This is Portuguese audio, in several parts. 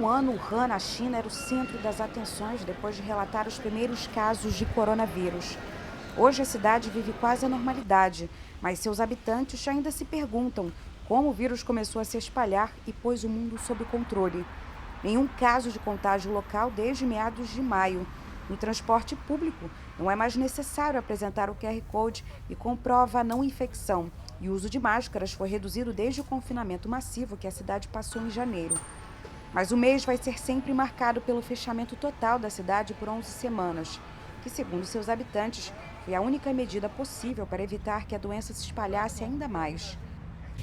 um ano, Wuhan, na China, era o centro das atenções depois de relatar os primeiros casos de coronavírus. Hoje a cidade vive quase a normalidade, mas seus habitantes ainda se perguntam como o vírus começou a se espalhar e pôs o mundo sob controle. Nenhum caso de contágio local desde meados de maio. No transporte público, não é mais necessário apresentar o QR Code e comprova a não infecção. E o uso de máscaras foi reduzido desde o confinamento massivo que a cidade passou em janeiro. Mas o mês vai ser sempre marcado pelo fechamento total da cidade por 11 semanas, que, segundo seus habitantes, foi a única medida possível para evitar que a doença se espalhasse ainda mais.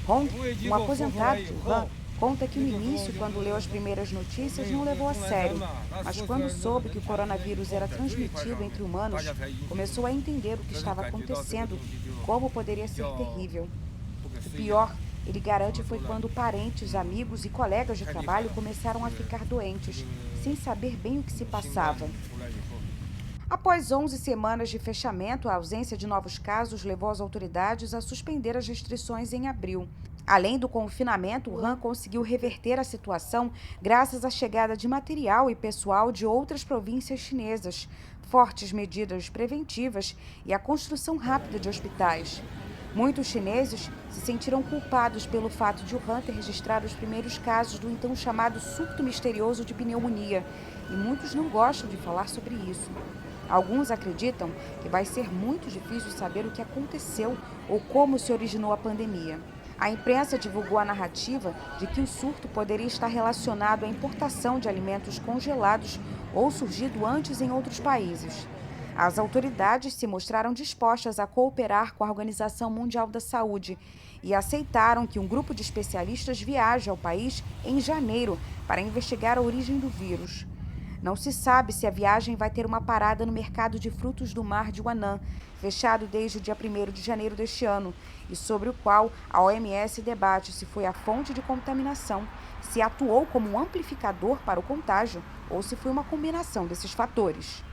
Hong, um aposentado de Wuhan, conta que no início, quando leu as primeiras notícias, não levou a sério, mas quando soube que o coronavírus era transmitido entre humanos, começou a entender o que estava acontecendo e como poderia ser terrível. O pior, ele garante, foi quando parentes, amigos e colegas de trabalho começaram a ficar doentes, sem saber bem o que se passava. Após 11 semanas de fechamento, a ausência de novos casos levou as autoridades a suspender as restrições em abril. Além do confinamento, o Wuhan conseguiu reverter a situação graças à chegada de material e pessoal de outras províncias chinesas, fortes medidas preventivas e a construção rápida de hospitais. Muitos chineses se sentiram culpados pelo fato de Wuhan ter registrado os primeiros casos do então chamado surto misterioso de pneumonia, e muitos não gostam de falar sobre isso. Alguns acreditam que vai ser muito difícil saber o que aconteceu ou como se originou a pandemia. A imprensa divulgou a narrativa de que o surto poderia estar relacionado à importação de alimentos congelados ou surgido antes em outros países. As autoridades se mostraram dispostas a cooperar com a Organização Mundial da Saúde e aceitaram que um grupo de especialistas viaje ao país em janeiro para investigar a origem do vírus. Não se sabe se a viagem vai ter uma parada no mercado de frutos do mar de Huanan, fechado desde o dia 1º de janeiro deste ano, e sobre o qual a OMS debate se foi a fonte de contaminação, se atuou como um amplificador para o contágio ou se foi uma combinação desses fatores.